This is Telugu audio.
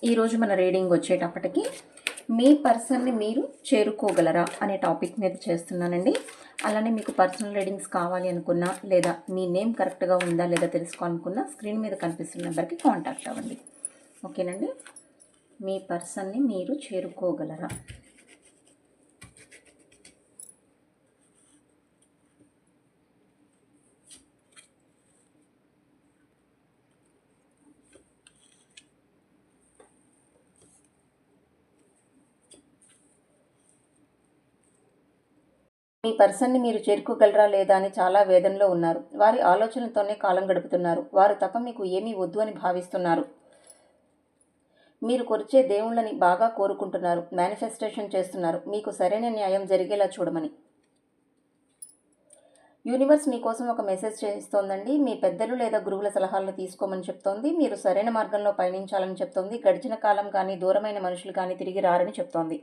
ఈరోజు మన రీడింగ్ వచ్చేటప్పటికి మీ పర్సన్ని మీరు చేరుకోగలరా అనే టాపిక్ మీద చేస్తున్నానండి. అలానే మీకు పర్సనల్ రీడింగ్స్ కావాలి అనుకున్నా లేదా మీ నేమ్ కరెక్ట్గా ఉందా లేదా తెలుసుకోవాలనుకున్నా స్క్రీన్ మీద కనిపిస్తున్న నెంబర్కి కాంటాక్ట్ అవ్వండి. ఓకేనండి. మీ పర్సన్ని మీరు చేరుకోగలరా? మీ పర్సన్ని మీరు చేరుకోగలరా లేదా అని చాలా వేదనలో ఉన్నారు. వారి ఆలోచనలతోనే కాలం గడుపుతున్నారు. వారు తప్ప మీకు ఏమీ వద్దు అని భావిస్తున్నారు. మీరు కొరిచే దేవుళ్ళని బాగా కోరుకుంటున్నారు. మేనిఫెస్టేషన్ చేస్తున్నారు మీకు సరైన న్యాయం జరిగేలా చూడమని. యూనివర్స్ మీకోసం ఒక మెసేజ్ చేస్తోందండి. మీ పెద్దలు లేదా గురువుల సలహాలను తీసుకోమని చెప్తోంది. మీరు సరైన మార్గంలో పయనించాలని చెప్తోంది. గడిచిన కాలం కానీ దూరమైన మనుషులు కానీ తిరిగి రారని చెప్తోంది.